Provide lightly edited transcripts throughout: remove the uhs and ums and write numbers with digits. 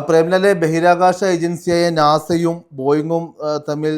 പ്രേംലാലെ, ബഹിരാകാശ ഏജൻസിയായ നാസയും ബോയിങ്ങും തമ്മിൽ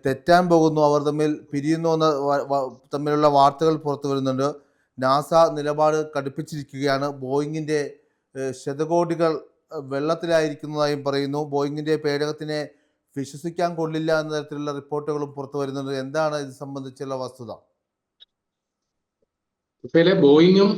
തെറ്റാൻ പോകുന്നു, അവർ തമ്മിൽ പിരിയുന്നു എന്ന തമ്മിലുള്ള വാർത്തകൾ പുറത്തു വരുന്നുണ്ട്. നാസ നിലപാട് കടുപ്പിച്ചിരിക്കുകയാണ്. ബോയിങ്ങിൻ്റെ ശതകോടികൾ വെള്ളത്തിലായിരിക്കുന്നതായും പറയുന്നു. ബോയിങ്ങിൻ്റെ പേടകത്തിനെ വിശ്വസിക്കാൻ കൊള്ളില്ല എന്ന തരത്തിലുള്ള റിപ്പോർട്ടുകളും പുറത്തു വരുന്നുണ്ട്. എന്താണ് ഇത് സംബന്ധിച്ചുള്ള വസ്തുത? ഇപ്പയിലെ ബോയിങ്ങും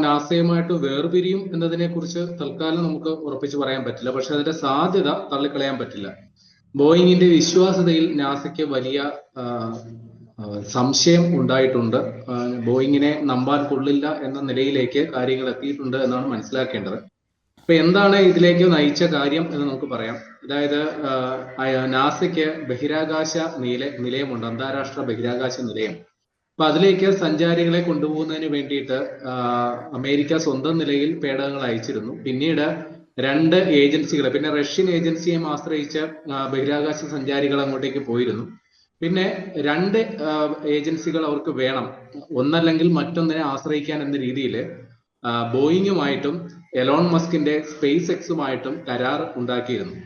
നാസയുമായിട്ട് വേർപിരിയും എന്നതിനെ കുറിച്ച് തൽക്കാലം നമുക്ക് ഉറപ്പിച്ച് പറയാൻ പറ്റില്ല. പക്ഷെ അതിന്റെ സാധ്യത തള്ളിക്കളയാൻ പറ്റില്ല. ബോയിങ്ങിന്റെ വിശ്വാസ്യതയിൽ നാസയ്ക്ക് വലിയ സംശയം ഉണ്ടായിട്ടുണ്ട്. ബോയിങ്ങിനെ നമ്പാൻ കൊള്ളില്ല എന്ന നിലയിലേക്ക് കാര്യങ്ങൾ എത്തിയിട്ടുണ്ട് എന്നാണ് മനസ്സിലാക്കേണ്ടത്. അപ്പൊ എന്താണ് ഇതിലേക്ക് നയിച്ച കാര്യം എന്ന് നമുക്ക് പറയാം. അതായത് നാസയ്ക്ക് ബഹിരാകാശ നിലയമുണ്ട്, അന്താരാഷ്ട്ര ബഹിരാകാശ നിലയം. അപ്പൊ അതിലേക്ക് സഞ്ചാരികളെ കൊണ്ടുപോകുന്നതിന് വേണ്ടിയിട്ട് അമേരിക്ക സ്വന്തം നിലയിൽ പേടകങ്ങൾ അയച്ചിരുന്നു. പിന്നീട് 2 ഏജൻസികളെ, പിന്നെ റഷ്യൻ ഏജൻസിയെ ആശ്രയിച്ച ബഹിരാകാശ സഞ്ചാരികൾ അങ്ങോട്ടേക്ക് പോയിരുന്നു. പിന്നെ 2 ഏജൻസികൾ അവർക്ക് വേണം, ഒന്നല്ലെങ്കിൽ മറ്റൊന്നിനെ ആശ്രയിക്കാൻ എന്ന രീതിയിൽ ബോയിങ്ങുമായിട്ടും എലോൺ മസ്കിന്റെ സ്പേസ് എക്സുമായിട്ടും കരാർ ഉണ്ടാക്കിയിരുന്നു.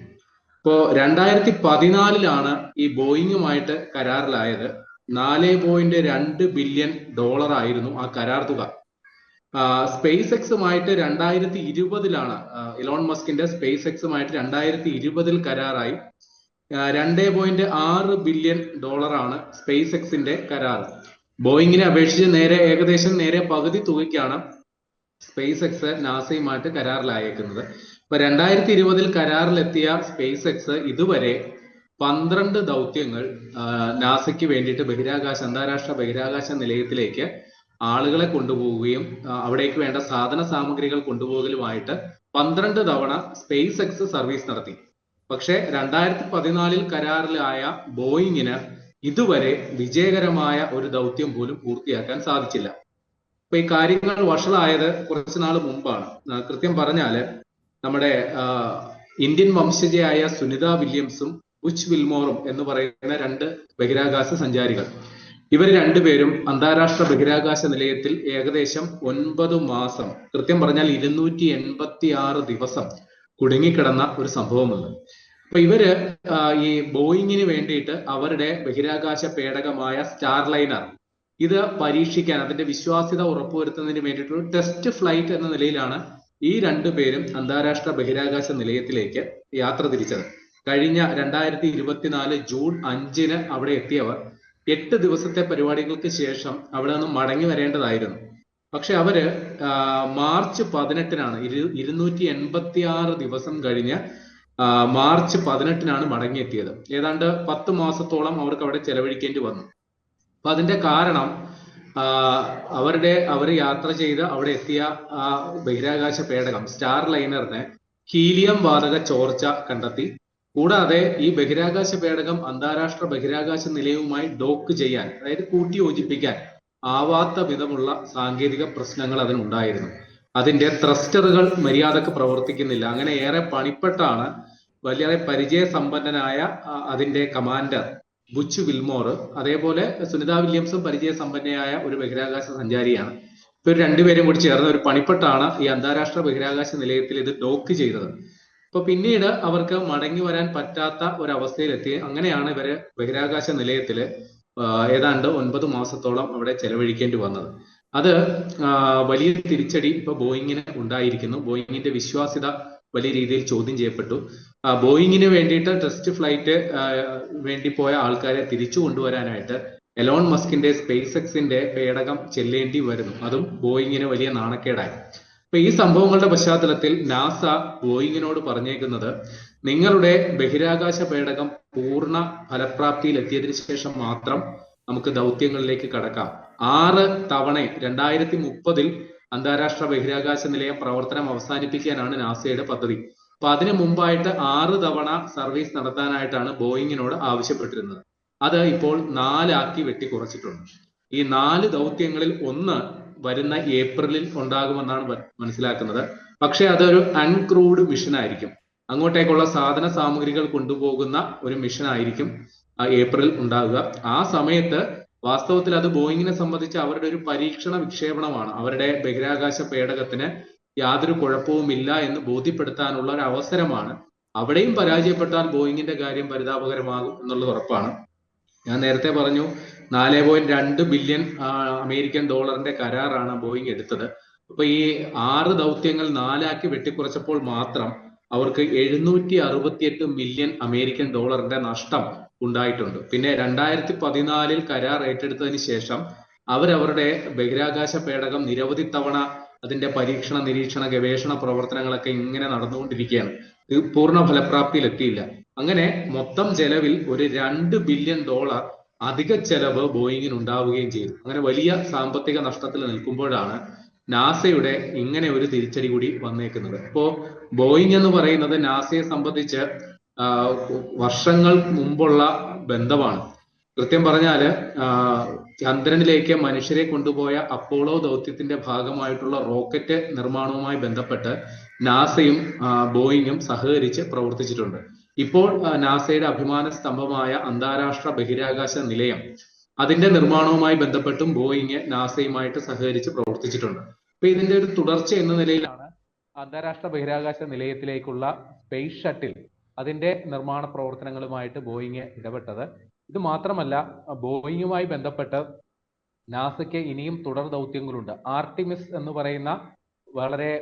ഇപ്പോ 2014 ഈ ബോയിങ്ങുമായിട്ട് കരാറിലായത്. $4.2 ബില്യൺ ആയിരുന്നു ആ കരാർ തുക. സ്പേസ് എക്സുമായിട്ട് 2020 ഇലോൺ മസ്കിന്റെ സ്പേസ് എക്സുമായിട്ട് 2020 കരാറായി. $2.6 ബില്യൺ ആണ് സ്പേസ് എക്സിന്റെ കരാർ. ബോയിങ്ങിനെ അപേക്ഷിച്ച് ഏകദേശം പകുതി തുകയ്ക്കാണ് സ്പേസ് എക്സ് നാസയുമായിട്ട് കരാറിലായേക്കുന്നത്. ഇപ്പൊ 2020 കരാറിലെത്തിയ സ്പേസ് എക്സ് ഇതുവരെ 12 ദൗത്യങ്ങൾ നാസയ്ക്ക് വേണ്ടിയിട്ട് അന്താരാഷ്ട്ര ബഹിരാകാശ നിലയത്തിലേക്ക് ആളുകളെ കൊണ്ടുപോവുകയും അവിടേക്ക് വേണ്ട സാധന സാമഗ്രികൾ കൊണ്ടുപോകലുമായിട്ട് 12 തവണ സ്പേസ് എക്സ് സർവീസ് നടത്തി. പക്ഷെ 2014 കരാറിലായ ബോയിങ്ങിന് ഇതുവരെ വിജയകരമായ ഒരു ദൗത്യം പോലും പൂർത്തിയാക്കാൻ സാധിച്ചില്ല. അപ്പൊ ഈ കാര്യങ്ങൾ വഷളായത് കുറച്ചു നാൾ മുമ്പാണ്. കൃത്യം പറഞ്ഞാല് നമ്മുടെ ഇന്ത്യൻ വംശജയായ സുനിത വില്യംസും ബുച്ച് വിൽമോറും എന്ന് പറയുന്ന 2 ബഹിരാകാശ സഞ്ചാരികൾ, ഇവർ 2 പേരും അന്താരാഷ്ട്ര ബഹിരാകാശ നിലയത്തിൽ ഏകദേശം 9 മാസം, കൃത്യം പറഞ്ഞാൽ 286 ദിവസം കുടുങ്ങിക്കിടന്ന ഒരു സംഭവമുണ്ട്. അപ്പൊ ഇവര് ഈ ബോയിങ്ങിന് വേണ്ടിയിട്ട് അവരുടെ ബഹിരാകാശ പേടകമായ സ്റ്റാർലൈനർ ഇത് പരീക്ഷിക്കാൻ, അതിന്റെ വിശ്വാസ്യത ഉറപ്പുവരുത്തുന്നതിന് വേണ്ടിയിട്ടുള്ള ടെസ്റ്റ് ഫ്ലൈറ്റ് എന്ന നിലയിലാണ് ഈ 2 പേരും അന്താരാഷ്ട്ര ബഹിരാകാശ നിലയത്തിലേക്ക് യാത്ര തിരിച്ചത്. കഴിഞ്ഞ 2024 ജൂൺ 5 അവിടെ എത്തിയവർ 8 ദിവസത്തെ പരിപാടികൾക്ക് ശേഷം അവിടെ നിന്ന് മടങ്ങി വരേണ്ടതായിരുന്നു. പക്ഷെ അവര് മാർച്ച് 18 286 ദിവസം കഴിഞ്ഞ് മാർച്ച് 18 മടങ്ങിയെത്തിയത്. ഏതാണ്ട് 10 മാസത്തോളം അവർക്ക് അവിടെ ചെലവഴിക്കേണ്ടി വന്നു. അപ്പൊ അതിന്റെ കാരണം അവർ യാത്ര ചെയ്ത് അവിടെ എത്തിയ ആ ബഹിരാകാശ പേടകം സ്റ്റാർലൈനറിന് ഹീലിയം വാതക ചോർച്ച കണ്ടെത്തി. കൂടാതെ ഈ ബഹിരാകാശ പേടകം അന്താരാഷ്ട്ര ബഹിരാകാശ നിലയവുമായി ഡോക്ക് ചെയ്യാൻ, അതായത് കൂട്ടിയോജിപ്പിക്കാൻ ആവാത്ത വിധമുള്ള സാങ്കേതിക പ്രശ്നങ്ങൾ അതിനുണ്ടായിരുന്നു. അതിന്റെ ത്രസ്റ്ററുകൾ മര്യാദക്ക് പ്രവർത്തിക്കുന്നില്ല. അങ്ങനെ ഏറെ പണിപ്പെട്ടാണ് വലിയ പരിചയസമ്പന്നനായ അതിന്റെ കമാൻഡർ ബുച്ച് വിൽമോർ, അതേപോലെ സുനിത വില്യംസും പരിചയസമ്പന്നയായ ഒരു ബഹിരാകാശ സഞ്ചാരിയാണ്. ഇവർ 2 പേരും കൂടി ചേർന്ന് ഒരു പണിപ്പെട്ടാണ് ഈ അന്താരാഷ്ട്ര ബഹിരാകാശ നിലയത്തിൽ ഇത് ഡോക്ക് ചെയ്തത്. അപ്പൊ പിന്നീട് അവർക്ക് മടങ്ങി വരാൻ പറ്റാത്ത ഒരവസ്ഥയിലെത്തി. അങ്ങനെയാണ് ഇവര് ബഹിരാകാശ നിലയത്തില് ഏതാണ്ട് 9 മാസത്തോളം അവിടെ ചെലവഴിക്കേണ്ടി വന്നത്. അത് വലിയ തിരിച്ചടി ഇപ്പൊ ബോയിങ്ങിന് ഉണ്ടായിരിക്കുന്നു. ബോയിങ്ങിന്റെ വിശ്വാസ്യത വലിയ രീതിയിൽ ചോദ്യം ചെയ്യപ്പെട്ടു. ബോയിങ്ങിന് വേണ്ടിയിട്ട് ടെസ്റ്റ് ഫ്ലൈറ്റ് വേണ്ടി പോയ ആൾക്കാരെ തിരിച്ചു കൊണ്ടുവരാനായിട്ട് എലോൺ മസ്കിന്റെ സ്പേസ് എക്സിന്റെ പേടകം ചെല്ലേണ്ടി വരുന്നു. അതും ബോയിങ്ങിന് വലിയ നാണക്കേടായി. അപ്പൊ ഈ സംഭവങ്ങളുടെ പശ്ചാത്തലത്തിൽ നാസ ബോയിങ്ങിനോട് പറഞ്ഞേക്കുന്നത്, നിങ്ങളുടെ ബഹിരാകാശ പേടകം പൂർണ്ണ ഫലപ്രാപ്തിയിൽ എത്തിയതിനു ശേഷം മാത്രം നമുക്ക് ദൗത്യങ്ങളിലേക്ക് കടക്കാം. 6 തവണ 2030 അന്താരാഷ്ട്ര ബഹിരാകാശ നിലയം പ്രവർത്തനം അവസാനിപ്പിക്കാനാണ് നാസയുടെ പദ്ധതി. അപ്പൊ അതിനു മുമ്പായിട്ട് 6 തവണ സർവീസ് നടത്താനായിട്ടാണ് ബോയിങ്ങിനോട് ആവശ്യപ്പെട്ടിരുന്നത്. അത് ഇപ്പോൾ 4 ആക്കി വെട്ടിക്കുറച്ചിട്ടുണ്ട്. ഈ 4 ദൗത്യങ്ങളിൽ 1 വരുന്ന ഏപ്രിലിൽ ഉണ്ടാകുമെന്നാണ് മനസ്സിലാക്കുന്നത്. പക്ഷെ അതൊരു അൺക്രൂഡ് മിഷൻ ആയിരിക്കും. അങ്ങോട്ടേക്കുള്ള സാധന സാമഗ്രികൾ കൊണ്ടുപോകുന്ന ഒരു മിഷൻ ആയിരിക്കും ഏപ്രിൽ ഉണ്ടാകുക. ആ സമയത്ത് വാസ്തവത്തിൽ അത് ബോയിങ്ങിനെ സംബന്ധിച്ച് അവരുടെ ഒരു പരീക്ഷണ വിക്ഷേപണമാണ്. അവരുടെ ബഹിരാകാശ പേടകത്തിന് യാതൊരു കുഴപ്പവുമില്ല എന്ന് ബോധ്യപ്പെടുത്താനുള്ള ഒരു അവസരമാണ്. അവിടെയും പരാജയപ്പെട്ടാൽ ബോയിങ്ങിന്റെ കാര്യം പരിതാപകരമാകും എന്നുള്ളത് ഉറപ്പാണ്. ഞാൻ നേരത്തെ പറഞ്ഞു 4.2 ബില്യൺ അമേരിക്കൻ ഡോളറിന്റെ കരാറാണ് ബോയിങ് എടുത്തത്. അപ്പൊ ഈ 6 ദൗത്യങ്ങൾ 4ആക്കി വെട്ടിക്കുറച്ചപ്പോൾ മാത്രം അവർക്ക് 768 മില്യൺ അമേരിക്കൻ ഡോളറിന്റെ നഷ്ടം ഉണ്ടായിട്ടുണ്ട്. പിന്നെ 2014 കരാർ ഏറ്റെടുത്തതിന് ശേഷം അവരവരുടെ ബഹിരാകാശ പേടകം നിരവധി തവണ അതിന്റെ പരീക്ഷണ നിരീക്ഷണ ഗവേഷണ പ്രവർത്തനങ്ങളൊക്കെ ഇങ്ങനെ നടന്നുകൊണ്ടിരിക്കുകയാണ്. ഇത് പൂർണ്ണ ഫലപ്രാപ്തിയിലെത്തിയില്ല. അങ്ങനെ മൊത്തം ചെലവിൽ ഒരു 2 ബില്യൺ ഡോളർ അധിക ചെലവ് ബോയിങ്ങിന് ഉണ്ടാവുകയും ചെയ്തു. അങ്ങനെ വലിയ സാമ്പത്തിക നഷ്ടത്തിൽ നിൽക്കുമ്പോഴാണ് നാസയുടെ ഇങ്ങനെ ഒരു തിരിച്ചടി കൂടി വന്നേക്കുന്നത്. ഇപ്പോ ബോയിങ് എന്ന് പറയുന്നത് നാസയെ സംബന്ധിച്ച് വർഷങ്ങൾ മുമ്പുള്ള ബന്ധമാണ്. കൃത്യം പറഞ്ഞാല് ചന്ദ്രനിലേക്ക് മനുഷ്യരെ കൊണ്ടുപോയ അപ്പോളോ ദൗത്യത്തിന്റെ ഭാഗമായിട്ടുള്ള റോക്കറ്റ് നിർമ്മാണവുമായി ബന്ധപ്പെട്ട് നാസയും ബോയിങ്ങും സഹകരിച്ച് പ്രവർത്തിച്ചിട്ടുണ്ട്. ഇപ്പോൾ നാസയുടെ അഭിമാന സ്തംഭമായ അന്താരാഷ്ട്ര ബഹിരാകാശ നിലയം, അതിന്റെ നിർമ്മാണവുമായി ബന്ധപ്പെട്ടും ബോയിങ് നാസയുമായിട്ട് സഹകരിച്ച് പ്രവർത്തിച്ചിട്ടുണ്ട്. അപ്പൊ ഇതിന്റെ ഒരു തുടർച്ച എന്ന നിലയിലാണ് അന്താരാഷ്ട്ര ബഹിരാകാശ നിലയത്തിലേക്കുള്ള സ്പേസ് ഷട്ടിൽ അതിന്റെ നിർമ്മാണ പ്രവർത്തനങ്ങളുമായിട്ട് ബോയിങ് ഇടപെട്ടത്. ഇത് മാത്രമല്ല, ബോയിങ്ങുമായി ബന്ധപ്പെട്ട് നാസയ്ക്ക് ഇനിയും തുടർ ദൗത്യങ്ങളുണ്ട്. ആർട്ടിമിസ് എന്ന് പറയുന്ന വളരെ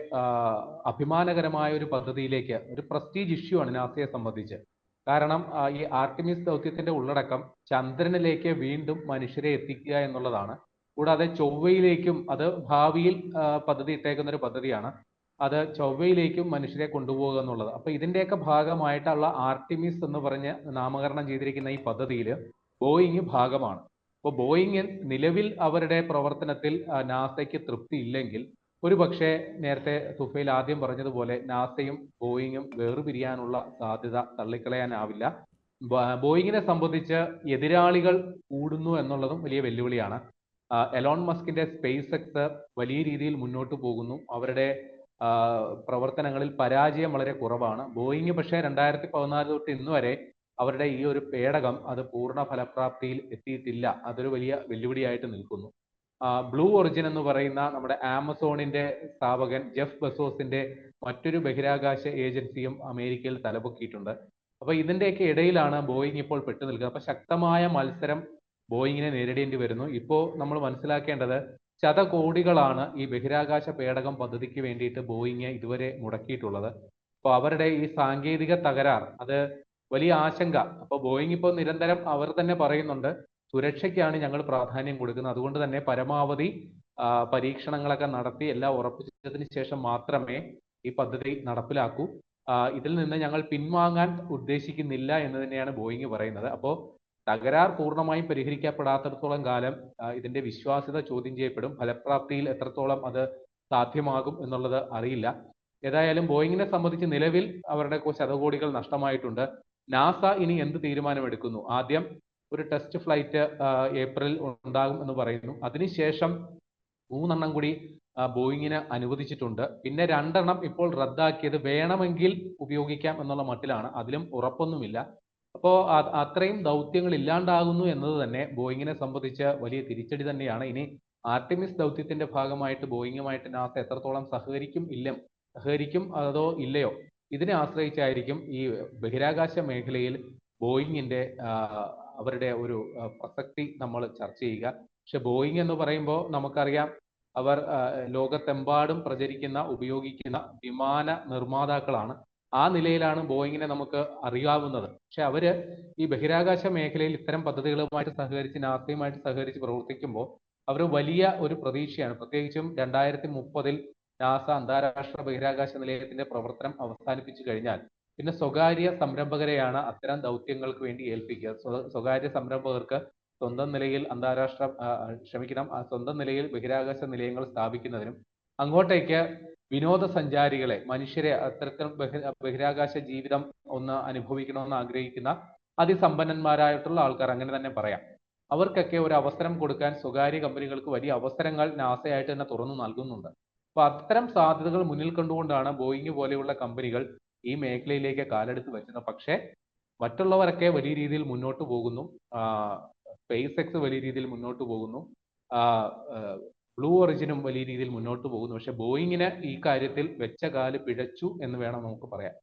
അഭിമാനകരമായ ഒരു പദ്ധതിയിലേക്ക്, ഒരു പ്രസ്റ്റീജ് ഇഷ്യൂ ആണ് നാസയെ സംബന്ധിച്ച്. കാരണം ഈ ആർട്ടിമിസ് ദൗത്യത്തിന്റെ ഉള്ളടക്കം ചന്ദ്രനിലേക്ക് വീണ്ടും മനുഷ്യരെ എത്തിക്കുക എന്നുള്ളതാണ്. കൂടാതെ ചൊവ്വയിലേക്കും, അത് ഭാവിയിൽ പദ്ധതി ഇട്ടേക്കുന്ന ഒരു പദ്ധതിയാണ്, അത് ചൊവ്വയിലേക്കും മനുഷ്യരെ കൊണ്ടുപോകുക എന്നുള്ളത്. അപ്പൊ ഇതിന്റെയൊക്കെ ഭാഗമായിട്ടുള്ള ആർട്ടിമിസ് എന്ന് പറഞ്ഞ് നാമകരണം ചെയ്തിരിക്കുന്ന ഈ പദ്ധതിയിൽ ബോയിങ് ഭാഗമാണ്. അപ്പോൾ ബോയിങ് നിലവിൽ അവരുടെ പ്രവർത്തനത്തിൽ നാസയ്ക്ക് തൃപ്തി ഇല്ലെങ്കിൽ ഒരു പക്ഷേ നേരത്തെ തുഫൈൽ ആദ്യം പറഞ്ഞതുപോലെ നാസയും ബോയിങ്ങും വേർപിരിയാനുള്ള സാധ്യത തള്ളിക്കളയാനാവില്ല. ബോയിങ്ങിനെ സംബന്ധിച്ച് എതിരാളികൾ കൂടുന്നു എന്നുള്ളതും വലിയ വെല്ലുവിളിയാണ്. എലോൺ മസ്കിന്റെ സ്പേസ് എക്സ് വലിയ രീതിയിൽ മുന്നോട്ട് പോകുന്നു. അവരുടെ പ്രവർത്തനങ്ങളിൽ പരാജയം വളരെ കുറവാണ്. ബോയിങ് പക്ഷേ 2014 തൊട്ട് ഇന്ന് വരെ അവരുടെ ഈ ഒരു പേടകം അത് പൂർണ്ണ ഫലപ്രാപ്തിയിൽ എത്തിയിട്ടില്ല. അതൊരു വലിയ വെല്ലുവിളിയായിട്ട് നിൽക്കുന്നു. ബ്ലൂ ഒറിജിൻ എന്ന് പറയുന്ന നമ്മുടെ ആമസോണിന്റെ സ്ഥാപകൻ ജെഫ് ബെസോസിന്റെ മറ്റൊരു ബഹിരാകാശ ഏജൻസിയും അമേരിക്കയിൽ തലപൊക്കിയിട്ടുണ്ട്. അപ്പൊ ഇതിന്റെയൊക്കെ ഇടയിലാണ് ബോയിങ് ഇപ്പോൾ പെട്ടു നിൽക്കുന്നത്. അപ്പൊ ശക്തമായ മത്സരം ബോയിങ്ങിനെ നേരിടേണ്ടി വരുന്നു. ഇപ്പോ നമ്മൾ മനസ്സിലാക്കേണ്ടത് ശതകോടികളാണ് ഈ ബഹിരാകാശ പേടകം പദ്ധതിക്ക് വേണ്ടിയിട്ട് ബോയിങ് ഇതുവരെ മുടക്കിയിട്ടുള്ളത്. അപ്പോൾ അവരുടെ ഈ സാങ്കേതിക തകരാർ അത് വലിയ ആശങ്ക. അപ്പോൾ ബോയിങ് ഇപ്പോൾ നിരന്തരം അവർ തന്നെ പറയുന്നുണ്ട്, സുരക്ഷയ്ക്കാണ് ഞങ്ങൾ പ്രാധാന്യം കൊടുക്കുന്നത്, അതുകൊണ്ട് തന്നെ പരമാവധി പരീക്ഷണങ്ങളൊക്കെ നടത്തി എല്ലാം ഉറപ്പിച്ചതിന് ശേഷം മാത്രമേ ഈ പദ്ധതി നടപ്പിലാക്കൂ. ഇതിൽ നിന്ന് ഞങ്ങൾ പിൻവാങ്ങാൻ ഉദ്ദേശിക്കുന്നില്ല എന്ന് തന്നെയാണ് ബോയിങ് പറയുന്നത്. അപ്പോൾ തകരാർ പൂർണ്ണമായും പരിഹരിക്കപ്പെടാത്തിടത്തോളം കാലം ഇതിന്റെ വിശ്വാസ്യത ചോദ്യം ചെയ്യപ്പെടും. ഫലപ്രാപ്തിയിൽ എത്രത്തോളം അത് സാധ്യമാകും എന്നുള്ളത് അറിയില്ല. ഏതായാലും ബോയിങ്ങിനെ സംബന്ധിച്ച് നിലവിൽ അവരുടെ ശതകോടികൾ നഷ്ടമായിട്ടുണ്ട്. നാസ ഇനി എന്ത് തീരുമാനമെടുക്കുന്നു? ആദ്യം ഒരു ടെസ്റ്റ് ഫ്ലൈറ്റ് ഏപ്രിൽ ഉണ്ടാകും എന്ന് പറയുന്നു. അതിനുശേഷം 3 കൂടി ബോയിങ്ങിന് അനുവദിച്ചിട്ടുണ്ട്. പിന്നെ 2 ഇപ്പോൾ റദ്ദാക്കിയത് വേണമെങ്കിൽ ഉപയോഗിക്കാം എന്നുള്ള മട്ടിലാണ്. അതിലും ഉറപ്പൊന്നുമില്ല. അപ്പോൾ അത്രയും ദൗത്യങ്ങൾ ഇല്ലാണ്ടാകുന്നു എന്നത് തന്നെ ബോയിങ്ങിനെ സംബന്ധിച്ച് വലിയ തിരിച്ചടി തന്നെയാണ്. ഇനി ആർട്ടിമിസ് ദൗത്യത്തിന്റെ ഭാഗമായിട്ട് ബോയിങ്ങുമായിട്ട് നാസ എത്രത്തോളം സഹകരിക്കും അതോ ഇല്ലയോ, ഇതിനെ ആശ്രയിച്ചായിരിക്കും ഈ ബഹിരാകാശ മേഖലയിൽ ബോയിങ്ങിന്റെ അവരുടെ ഒരു പ്രസക്തി നമ്മൾ ചർച്ച ചെയ്യുക. പക്ഷെ ബോയിങ് എന്ന് പറയുമ്പോൾ നമുക്കറിയാം, അവർ ലോകത്തെമ്പാടും ഉപയോഗിക്കുന്ന വിമാന നിർമ്മാതാക്കളാണ്. ആ നിലയിലാണ് ബോയിങ്ങിനെ നമുക്ക് അറിയാവുന്നത്. പക്ഷെ അവര് ഈ ബഹിരാകാശ മേഖലയിൽ ഇത്തരം പദ്ധതികളുമായിട്ട് സഹകരിച്ച്, നാസയുമായിട്ട് സഹകരിച്ച് പ്രവർത്തിക്കുമ്പോൾ അവർ വലിയ ഒരു പ്രതീക്ഷയാണ്. പ്രത്യേകിച്ചും 2030 നാസ അന്താരാഷ്ട്ര ബഹിരാകാശ നിലയത്തിന്റെ പ്രവർത്തനം അവസാനിപ്പിച്ചു കഴിഞ്ഞാൽ പിന്നെ സ്വകാര്യ സംരംഭകരെയാണ് അത്തരം ദൗത്യങ്ങൾക്ക് വേണ്ടി ഏൽപ്പിക്കുക. സ്വകാര്യ സംരംഭകർക്ക് സ്വന്തം നിലയിൽ സ്വന്തം നിലയിൽ ബഹിരാകാശ നിലയങ്ങൾ സ്ഥാപിക്കുന്നതിനും അങ്ങോട്ടേക്ക് വിനോദസഞ്ചാരികളെ, മനുഷ്യരെ, അത്തരത്തിൽ ബഹിരാകാശ ജീവിതം ഒന്ന് അനുഭവിക്കണമെന്ന് ആഗ്രഹിക്കുന്ന അതിസമ്പന്നന്മാരായിട്ടുള്ള ആൾക്കാർ, അങ്ങനെ തന്നെ പറയാം, അവർക്കൊക്കെ ഒരു അവസരം കൊടുക്കാൻ സ്വകാര്യ കമ്പനികൾക്ക് വലിയ അവസരങ്ങൾ നാസയായിട്ട് തന്നെ തുറന്നു നൽകുന്നുണ്ട്. അപ്പൊ അത്തരം സാധ്യതകൾ മുന്നിൽ കണ്ടുകൊണ്ടാണ് ബോയിങ് പോലെയുള്ള കമ്പനികൾ ഈ മേഖലയിലേക്ക് കാലെടുത്ത് വെച്ചത്. പക്ഷേ മറ്റുള്ളവരൊക്കെ വലിയ രീതിയിൽ മുന്നോട്ട് പോകുന്നു. സ്പേസ് എക്സ് വലിയ രീതിയിൽ മുന്നോട്ട് പോകുന്നു. ബ്ലൂ ഒറിജിനും വലിയ രീതിയിൽ മുന്നോട്ട് പോകുന്നു. പക്ഷെ ബോയിങ്ങിന് ഈ കാര്യത്തിൽ വെച്ച കാല് പിഴച്ചു എന്ന് വേണം നമുക്ക് പറയാൻ.